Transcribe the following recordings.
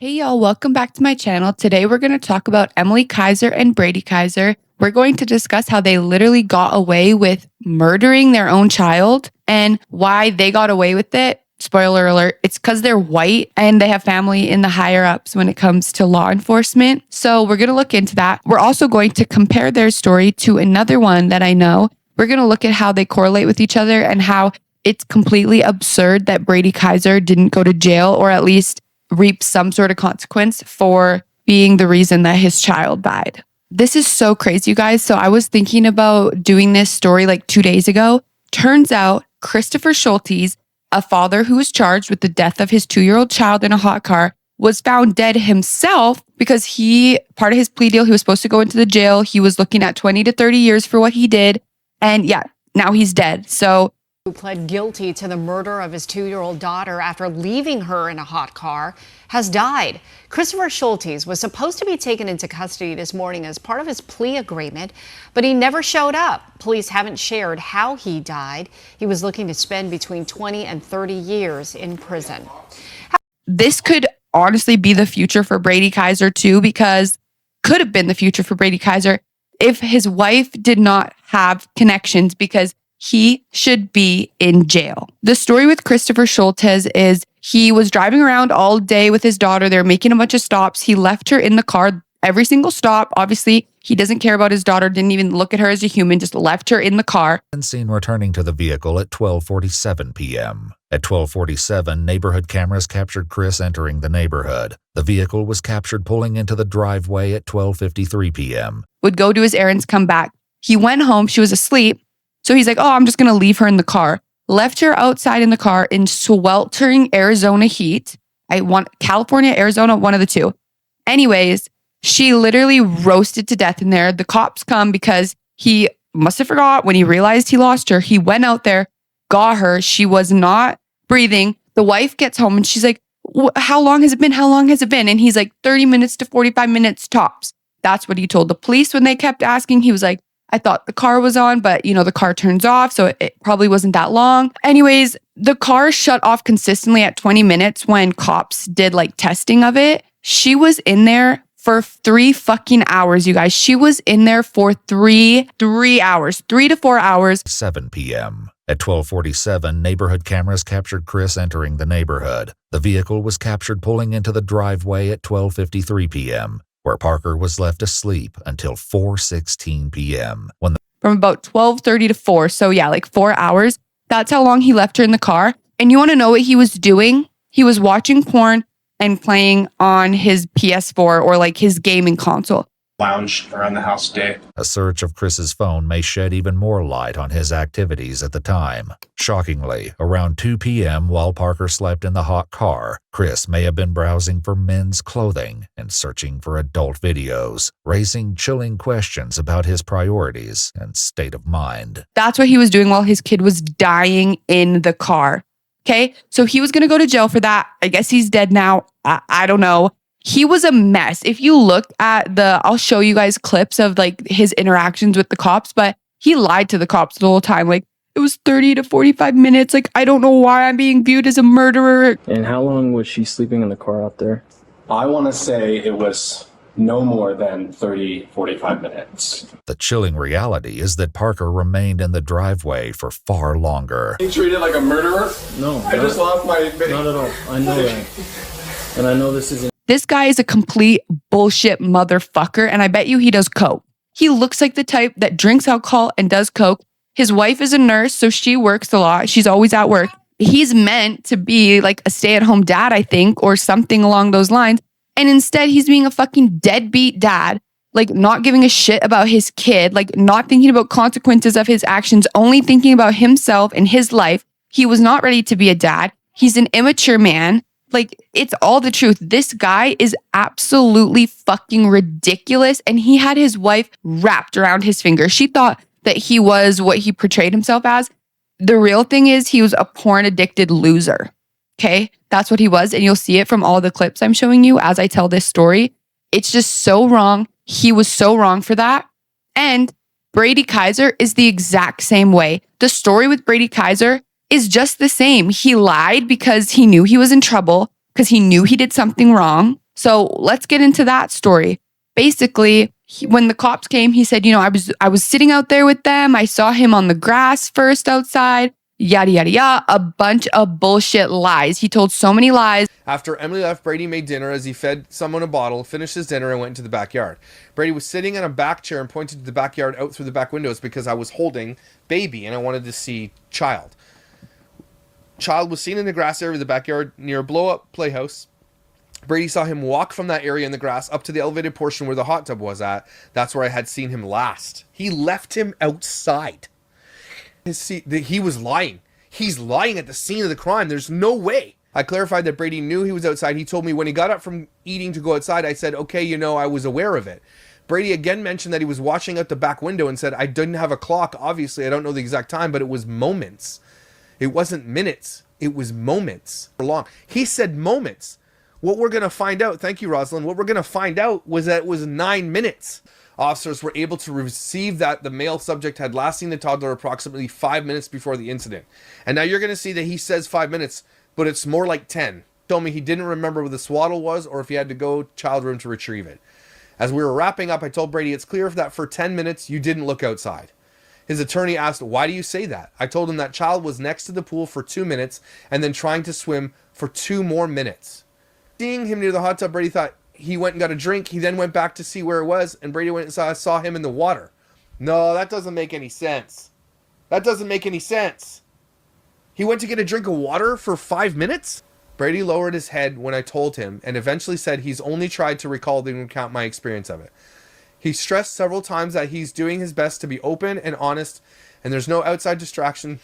Hey y'all, welcome back to my channel. Today we're going to talk about Emilie Kiser and Brady Kaiser. We're going to discuss how they literally got away with murdering their own child and why they got away with it. Spoiler alert, it's because they're white and they have family in the higher ups when it comes to law enforcement. So we're going to look into that. We're also going to compare their story to another one that I know. We're going to look at how they correlate with each other and how it's completely absurd that Brady Kaiser didn't go to jail or at least reap some sort of consequence for being the reason that his child died. This is so crazy, you guys. So I was thinking about doing this story like 2 days ago. Turns out Christopher Schulties, a father who was charged with the death of his 2-year-old child in a hot car, was found dead himself because part of his plea deal, he was supposed to go into the jail. He was looking at 20 to 30 years for what he did. And yeah, now he's dead. So who pled guilty to the murder of his 2-year-old daughter after leaving her in a hot car, has died. Christopher Schulties was supposed to be taken into custody this morning as part of his plea agreement, but he never showed up. Police haven't shared how he died. He was looking to spend between 20 and 30 years in prison. This could honestly be the future for Brady Kaiser too, because could have been the future for Brady Kaiser if his wife did not have connections, because he should be in jail. The story with Christopher Schultes is he was driving around all day with his daughter. They were making a bunch of stops. He left her in the car every single stop. Obviously, he doesn't care about his daughter, didn't even look at her as a human, just left her in the car. Seen returning to the vehicle at 12:47 p.m. At 12:47, neighborhood cameras captured Chris entering the neighborhood. The vehicle was captured pulling into the driveway at 12:53 p.m. Would go do his errands, come back. He went home. She was asleep. So he's like, oh, I'm just going to leave her in the car. Left her outside in the car in sweltering Arizona heat. I want California, Arizona, one of the two. Anyways, she literally roasted to death in there. The cops come because he must have forgot when he realized he lost her. He went out there, got her. She was not breathing. The wife gets home and she's like, how long has it been? How long has it been? And he's like, 30 minutes to 45 minutes tops. That's what he told the police when they kept asking. He was like, I thought the car was on, but the car turns off, so it probably wasn't that long. Anyways, the car shut off consistently at 20 minutes when cops did like testing of it. She was in there for 3 fucking hours, you guys. She was in there for three hours, 3 to 4 hours. 7 p.m. At 12:47, neighborhood cameras captured Chris entering the neighborhood. The vehicle was captured pulling into the driveway at 12:53 p.m. where Parker was left asleep until 4:16 p.m. From about 12:30 to 4. So yeah, like 4 hours. That's how long he left her in the car. And you want to know what he was doing? He was watching porn and playing on his PS4 or like his gaming console. Lounge around the house today. A search of Chris's phone may shed even more light on his activities at the time. Shockingly, around 2 p.m. while Parker slept in the hot car, Chris may have been browsing for men's clothing and searching for adult videos, raising chilling questions about his priorities and state of mind. That's what he was doing while his kid was dying in the car. Okay, so he was going to go to jail for that. I guess he's dead now. I don't know. He was a mess. If you look at I'll show you guys clips of like his interactions with the cops, but he lied to the cops the whole time. Like it was 30 to 45 minutes. Like, I don't know why I'm being viewed as a murderer. And how long was she sleeping in the car out there? I want to say it was no more than 30, 45 minets. The chilling reality is that Parker remained in the driveway for far longer. He treated like a murderer? No. I just lost my video. Not at all. I know that. And I know this isn't. This guy is a complete bullshit motherfucker, and I bet you he does coke. He looks like the type that drinks alcohol and does coke. His wife is a nurse, so she works a lot. She's always at work. He's meant to be like a stay-at-home dad, I think, or something along those lines. And instead, he's being a fucking deadbeat dad, like not giving a shit about his kid, like not thinking about consequences of his actions, only thinking about himself and his life. He was not ready to be a dad. He's an immature man. Like, it's all the truth. This guy is absolutely fucking ridiculous. And he had his wife wrapped around his finger. She thought that he was what he portrayed himself as. The real thing is he was a porn addicted loser. Okay, that's what he was. And you'll see it from all the clips I'm showing you as I tell this story. It's just so wrong. He was so wrong for that. And Brady Kaiser is the exact same way. The story with Brady Kaiser is just the same. He lied because he knew he was in trouble, because he knew he did something wrong. So let's get into that story. Basically, when the cops came, he said, I was sitting out there with them. I saw him on the grass first outside, yada, yada, yada. A bunch of bullshit lies. He told so many lies. After Emilie left, Brady made dinner as he fed someone a bottle, finished his dinner, and went into the backyard. Brady was sitting in a back chair and pointed to the backyard out through the back windows because I was holding baby and I wanted to see child. Child was seen in the grass area of the backyard near a blow-up playhouse. Brady saw him walk from that area in the grass up to the elevated portion where the hot tub was at. That's where I had seen him last. He left him outside. He was lying. He's lying at the scene of the crime. There's no way. I clarified that Brady knew he was outside. He told me when he got up from eating to go outside, I said, okay, I was aware of it. Brady again mentioned that he was watching out the back window and said, I didn't have a clock. Obviously, I don't know the exact time, but it was moments. It wasn't minutes. It was moments. Long. He said moments. What we're going to find out, thank you, Rosalind, what we're going to find out was that it was 9 minutes. Officers were able to receive that the male subject had last seen the toddler approximately 5 minutes before the incident. And now you're going to see that he says 5 minutes, but it's more like 10. Told me he didn't remember where the swaddle was or if he had to go child room to retrieve it. As we were wrapping up, I told Brady it's clear that for 10 minutes you didn't look outside. His attorney asked, why do you say that? I told him that child was next to the pool for 2 minutes and then trying to swim for 2 more minutes. Seeing him near the hot tub, Brady thought he went and got a drink. He then went back to see where it was, and Brady went and saw him in the water. No, that doesn't make any sense. That doesn't make any sense. He went to get a drink of water for 5 minutes? Brady lowered his head when I told him, and eventually said he's only tried to recall and recount my experience of it. He stressed several times that he's doing his best to be open and honest, and there's no outside distraction.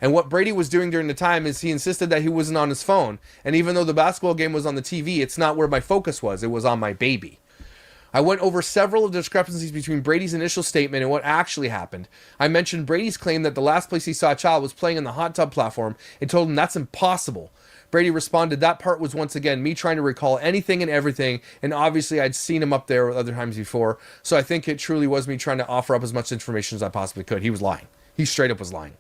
And what Brady was doing during the time is he insisted that he wasn't on his phone. And even though the basketball game was on the TV, it's not where my focus was. It was on my baby. I went over several of the discrepancies between Brady's initial statement and what actually happened. I mentioned Brady's claim that the last place he saw a child was playing on the hot tub platform and told him that's impossible. Brady responded that part was once again me trying to recall anything and everything, and obviously I'd seen him up there other times before, so I think it truly was me trying to offer up as much information as I possibly could. He was lying. He straight up was lying.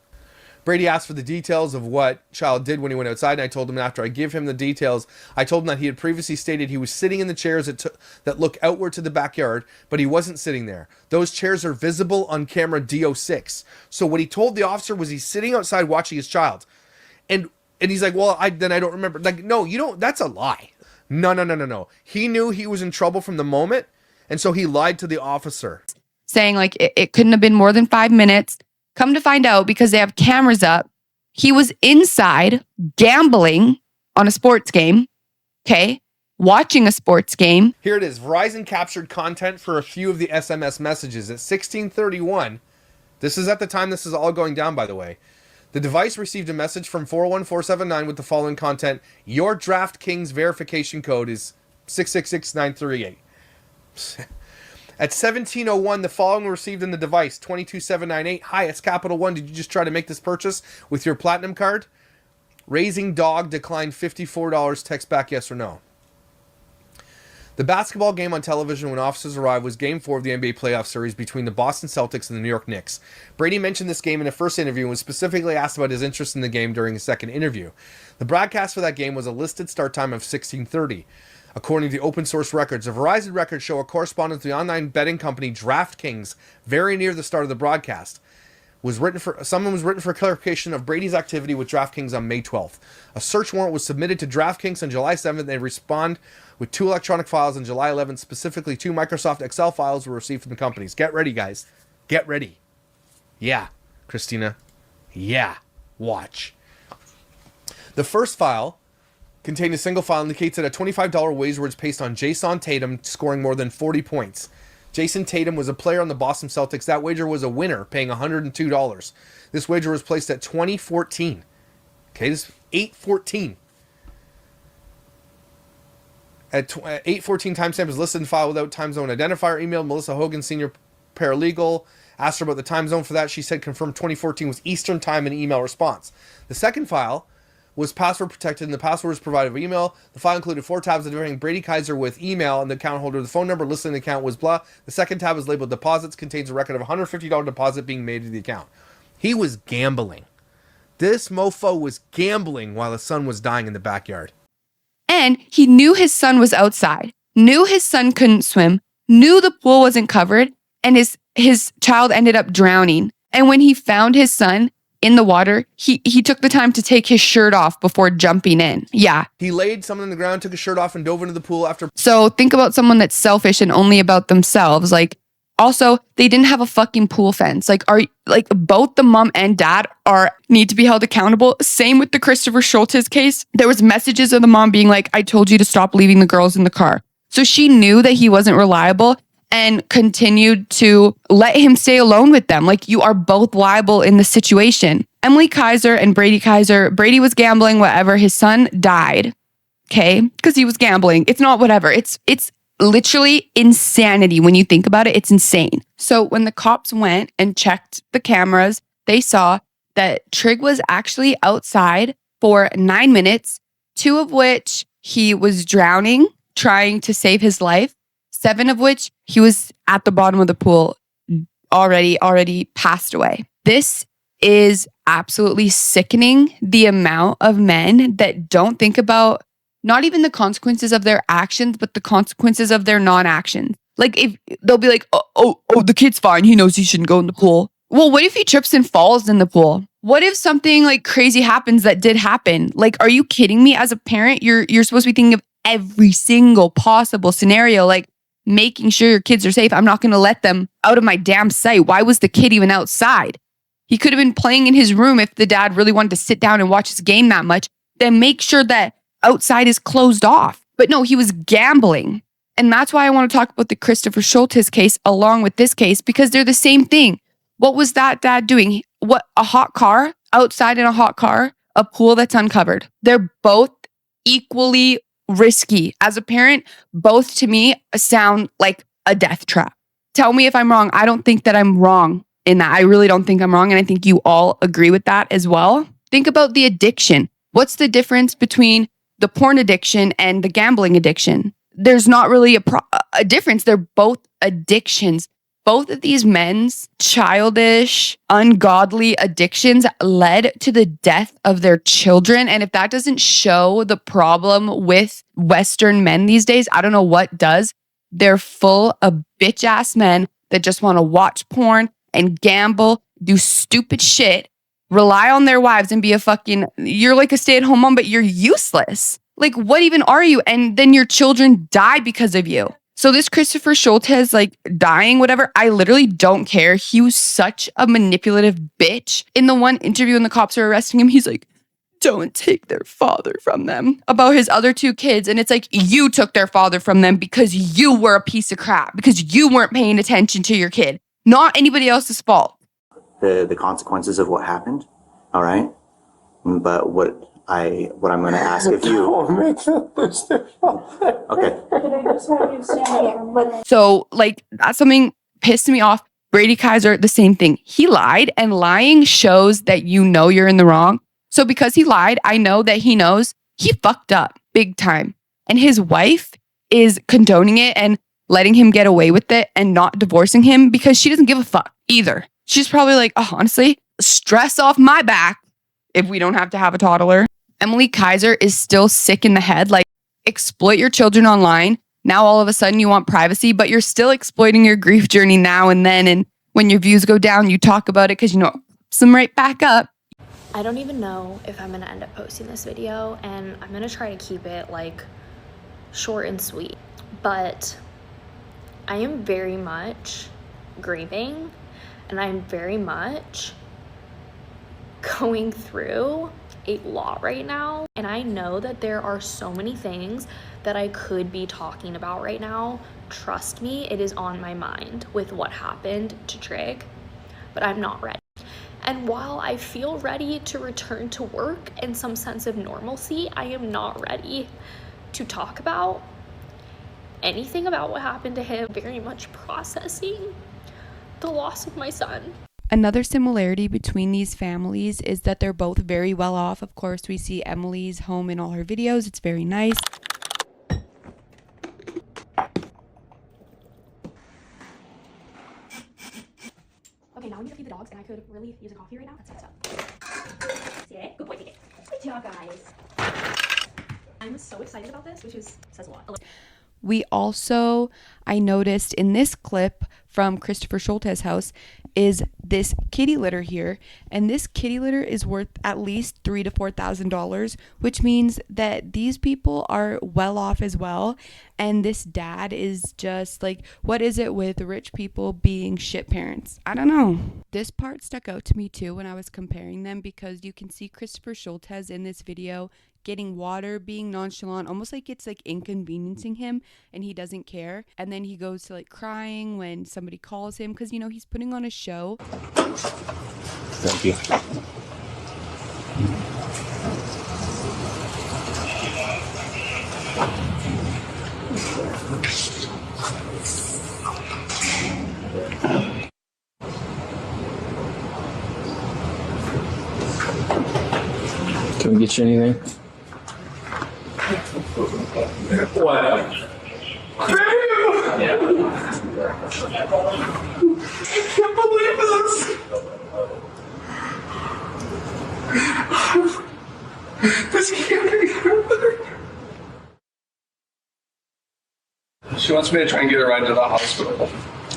Brady asked for the details of what child did when he went outside, and I told him after I give him the details, I told him that he had previously stated he was sitting in the chairs that look outward to the backyard, but he wasn't sitting there. Those chairs are visible on camera DO6. So what he told the officer was he's sitting outside watching his child. And he's like, well, I don't remember. Like, no, you don't, that's a lie. No. He knew he was in trouble from the moment, and so he lied to the officer. Saying like it couldn't have been more than 5 minutes. Come to find out, because they have cameras up, he was inside gambling on a sports game, okay? Watching a sports game. Here it is. Verizon captured content for a few of the SMS messages at 16:31. This is at the time this is all going down, by the way. The device received a message from 41479 with the following content. Your DraftKings verification code is 666938. At 17:01, the following received in the device, 22798. Hi, it's Capital One. Did you just try to make this purchase with your Platinum card? Raising Dog declined $54. Text back yes or no. The basketball game on television when officers arrived was Game 4 of the NBA playoff series between the Boston Celtics and the New York Knicks. Brady mentioned this game in the first interview and was specifically asked about his interest in the game during his second interview. The broadcast for that game was a listed start time of 16:30. According to the open source records, the Verizon records show a correspondent to the online betting company DraftKings very near the start of the broadcast. Someone was written for clarification of Brady's activity with DraftKings on May 12th. A search warrant was submitted to DraftKings on July 7th. They respond with 2 electronic files on July 11th. Specifically, 2 Microsoft Excel files were received from the companies. Get ready, guys. Get ready. Yeah, Christina. Yeah. Watch. The first file contained a single file indicates that a $25 wager was placed on Jason Tatum scoring more than 40 points. Jason Tatum was a player on the Boston Celtics. That wager was a winner, paying $102. This wager was placed at 2014. Okay, this is 8/14. At 8/14, timestamp is listed in file without time zone identifier. Emailed Melissa Hogan, senior paralegal. Asked her about the time zone for that. She said confirmed 2014 was Eastern time in email response. The second file was password protected, and the password was provided by email. The file included 4 tabs identifying Brady Kaiser with email and the account holder. The phone number listed in the account was blah. The second tab is labeled deposits, contains a record of $150 deposit being made to the account. He was gambling. This mofo was gambling while his son was dying in the backyard. And he knew his son was outside, knew his son couldn't swim, knew the pool wasn't covered, and his child ended up drowning. And when he found his son in the water, he took the time to take his shirt off before jumping in. Yeah. He laid someone on the ground, took his shirt off, and dove into the pool after. So think about someone that's selfish and only about themselves. Like, also, they didn't have a fucking pool fence. Like, both the mom and dad need to be held accountable. Same with the Christopher Schultes case. There was messages of the mom being like, I told you to stop leaving the girls in the car. So she knew that he wasn't reliable and continued to let him stay alone with them. Like, you are both liable in the situation. Emilie Kiser and Brady Kaiser, Brady was gambling, whatever. His son died, okay? Because he was gambling. It's not whatever. It's literally insanity when you think about it. It's insane. So when the cops went and checked the cameras, they saw that Trig was actually outside for 9 minutes, 2 of which he was drowning, trying to save his life, 7 of which he was at the bottom of the pool, already passed away. This is absolutely sickening, the amount of men that don't think about not even the consequences of their actions, but the consequences of their non-actions. Like, if they'll be like, oh, the kid's fine. He knows he shouldn't go in the pool. Well, what if he trips and falls in the pool? What if something like crazy happens that did happen? Like, are you kidding me? As a parent, you're supposed to be thinking of every single possible scenario, like making sure your kids are safe. I'm not going to let them out of my damn sight. Why was the kid even outside? He could have been playing in his room if the dad really wanted to sit down and watch his game that much. Then make sure that outside is closed off. But no, he was gambling. And that's why I want to talk about the Christopher Schultes case along with this case, because they're the same thing. What was that dad doing? What, a hot car? Outside in a hot car? A pool that's uncovered. They're both equally risky. As a parent, both to me sound like a death trap. Tell me if I'm wrong. I don't think that I'm wrong in that. I really don't think I'm wrong. And I think you all agree with that as well. Think about the addiction. What's the difference between the porn addiction and the gambling addiction? There's not really a difference. They're both addictions. Both of these men's childish, ungodly addictions led to the death of their children. And if that doesn't show the problem with Western men these days, I don't know what does. They're full of bitch ass men that just want to watch porn and gamble, do stupid shit, rely on their wives and be you're like a stay-at-home mom, but you're useless. Like, what even are you? And then your children die because of you. So this Christopher Schultes, like, dying, whatever, I literally don't care. He was such a manipulative bitch. In the one interview when the cops are arresting him, he's like, don't take their father from them, about his other 2 kids. And it's like, you took their father from them because you were a piece of crap, because you weren't paying attention to your kid. Not anybody else's fault. The consequences of what happened, all right? But what I'm going to ask of you... Okay. So, like, that's something pissed me off. Brady Kaiser, the same thing. He lied, and lying shows that you know you're in the wrong. So because he lied, I know that he knows he fucked up big time. And his wife is condoning it and letting him get away with it and not divorcing him because she doesn't give a fuck either. She's probably like, oh, honestly, stress off my back if we don't have to have a toddler. Emilie Kiser is still sick in the head. Like, exploit your children online. Now all of a sudden you want privacy, but you're still exploiting your grief journey now and then. And when your views go down, you talk about it because you know it pumps them right back up. I don't even know if I'm gonna end up posting this video, and I'm gonna try to keep it like short and sweet. But I am very much grieving, and I'm very much going through a lot right now. And I know that there are so many things that I could be talking about right now. Trust me, it is on my mind with what happened to Trig, but I'm not ready. And while I feel ready to return to work and some sense of normalcy, I am not ready to talk about anything about what happened to him. Very much processing the loss of my son. Another similarity between these families is that they're both very well off. Of course, we see Emilie's home in all her videos. It's very nice. Okay, now we need to feed the dogs, and I could really use a coffee right now. That's what's up. See it? Good boy, take it. Good job, guys. I'm so excited about this, which says a lot. I noticed in this clip from Christopher Schultes' house is this kitty litter here, and this kitty litter is worth at least $3,000 to $4,000, which means that these people are well off as well. And this dad is just like, what is it with rich people being shit parents? I don't know. This part stuck out to me too when I was comparing them, because you can see Christopher Schultes in this video getting water, being nonchalant, almost like it's like inconveniencing him and he doesn't care. And then he goes to like crying when somebody calls him, because, you know, he's putting on a show. Thank you. Can we get you anything? What? I can't believe this. This can't be happening. She wants me to try and get her right to the hospital.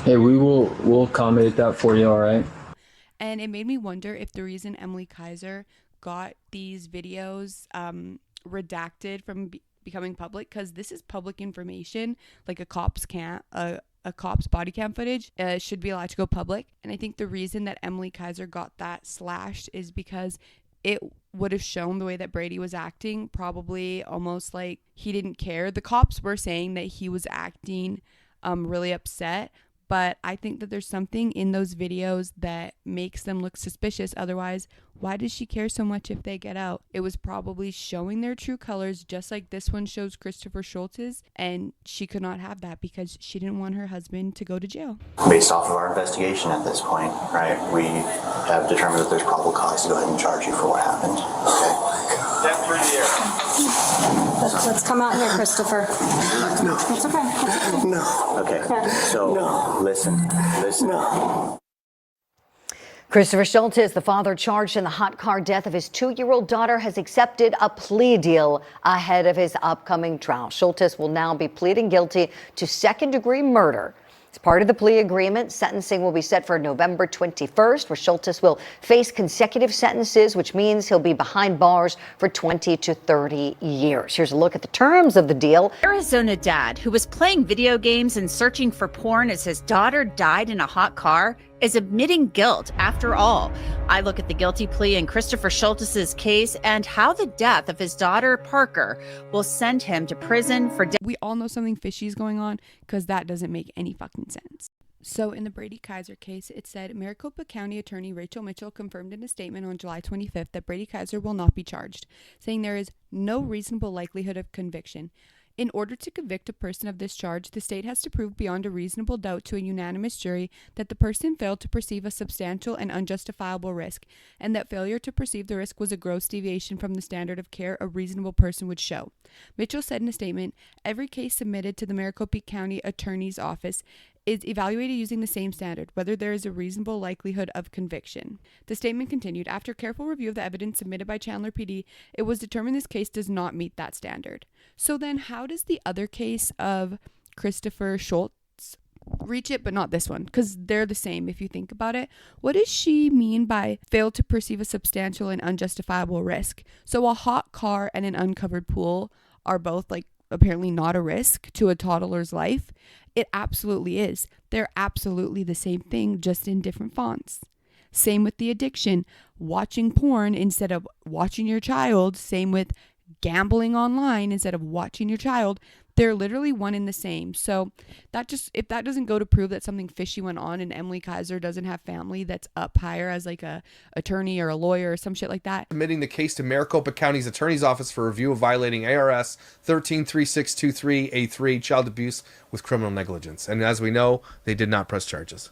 Hey, we'll accommodate that for you, all right? And it made me wonder if the reason Emilie Kiser got these videos redacted from becoming public, because this is public information, like a cop's body cam footage should be allowed to go public. And I think the reason that Emilie Kiser got that slashed is because it would have shown the way that Brady was acting, probably almost like he didn't care. The cops were saying that he was acting really upset, but I think that there's something in those videos that makes them look suspicious. Otherwise, why does she care so much if they get out? It was probably showing their true colors, just like this one shows Christopher Schultes, and she could not have that because she didn't want her husband to go to jail. Based off of our investigation at this point, right, we have determined that there's probable cause to go ahead and charge you for what happened. Okay. Let's come out here, Christopher. No. It's okay. No. Okay. So, listen. No. Christopher Schultes, the father charged in the hot car death of his 2-year-old daughter, has accepted a plea deal ahead of his upcoming trial. Schultes will now be pleading guilty to second-degree murder. As part of the plea agreement, sentencing will be set for November 21st, where Schultes will face consecutive sentences, which means he'll be behind bars for 20 to 30 years. Here's a look at the terms of the deal. Arizona dad, who was playing video games and searching for porn as his daughter died in a hot car, is admitting guilt after all. I look at the guilty plea in Christopher Schultes' case and how the death of his daughter, Parker, will send him to prison for We all know something fishy is going on, because that doesn't make any fucking sense. So in the Brady Kaiser case, it said Maricopa County Attorney Rachel Mitchell confirmed in a statement on July 25th that Brady Kaiser will not be charged, saying there is no reasonable likelihood of conviction. In order to convict a person of this charge, the state has to prove beyond a reasonable doubt to a unanimous jury that the person failed to perceive a substantial and unjustifiable risk, and that failure to perceive the risk was a gross deviation from the standard of care a reasonable person would show. Mitchell said in a statement, every case submitted to the Maricopa County Attorney's Office is evaluated using the same standard, whether there is a reasonable likelihood of conviction. The statement continued, after careful review of the evidence submitted by Chandler PD, it was determined this case does not meet that standard. So then how does the other case of Christopher Schultes reach it, but not this one? Because they're the same if you think about it. What does she mean by failed to perceive a substantial and unjustifiable risk? So a hot car and an uncovered pool are both like apparently not a risk to a toddler's life. It absolutely is. They're absolutely the same thing, just in different fonts. Same with the addiction. Watching porn instead of watching your child. Same with gambling online instead of watching your child. They're literally one and the same. So that just, if that doesn't go to prove that something fishy went on and Emilie Kiser doesn't have family that's up higher as like a attorney or a lawyer or some shit like that. Submitting the case to Maricopa County's Attorney's Office for review of violating ARS 133623A3, child abuse with criminal negligence. And as we know, they did not press charges.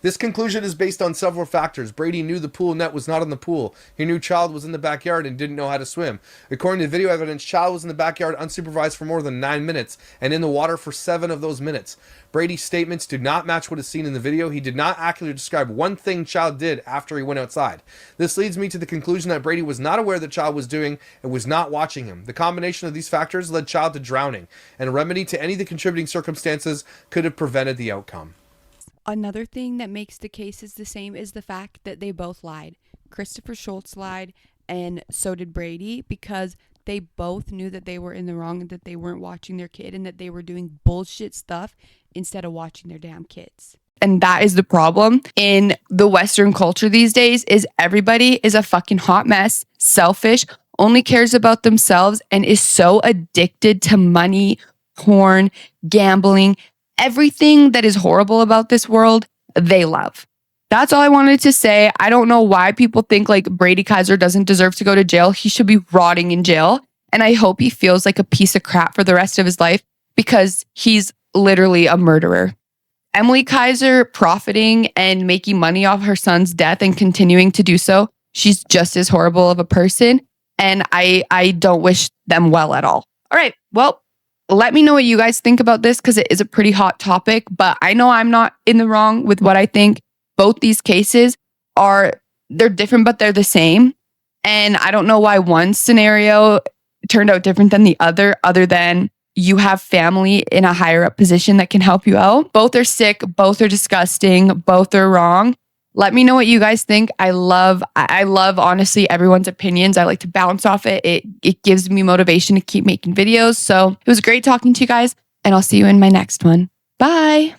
This conclusion is based on several factors. Brady knew the pool net was not in the pool. He knew child was in the backyard and didn't know how to swim. According to video evidence, child was in the backyard unsupervised for more than 9 minutes and in the water for 7 of those minutes. Brady's statements do not match what is seen in the video. He did not accurately describe one thing child did after he went outside. This leads me to the conclusion that Brady was not aware that child was doing and was not watching him. The combination of these factors led child to drowning, and a remedy to any of the contributing circumstances could have prevented the outcome. Another thing that makes the cases the same is the fact that they both lied. Christopher Schultes lied, and so did Brady, because they both knew that they were in the wrong and that they weren't watching their kid and that they were doing bullshit stuff instead of watching their damn kids. And that is the problem in the Western culture these days, is everybody is a fucking hot mess, selfish, only cares about themselves, and is so addicted to money, porn, gambling, everything that is horrible about this world, they love. That's all I wanted to say. I don't know why people think like Brady Kaiser doesn't deserve to go to jail. He should be rotting in jail. And I hope he feels like a piece of crap for the rest of his life, because he's literally a murderer. Emilie Kiser profiting and making money off her son's death and continuing to do so, she's just as horrible of a person. And I don't wish them well at all. All right, well, let me know what you guys think about this, because it is a pretty hot topic, but I know I'm not in the wrong with what I think. Both these cases they're different, but they're the same. And I don't know why one scenario turned out different than the other than you have family in a higher up position that can help you out. Both are sick, both are disgusting, both are wrong. Let me know what you guys think. I love honestly everyone's opinions. I like to bounce off it. It gives me motivation to keep making videos. So it was great talking to you guys, and I'll see you in my next one. Bye.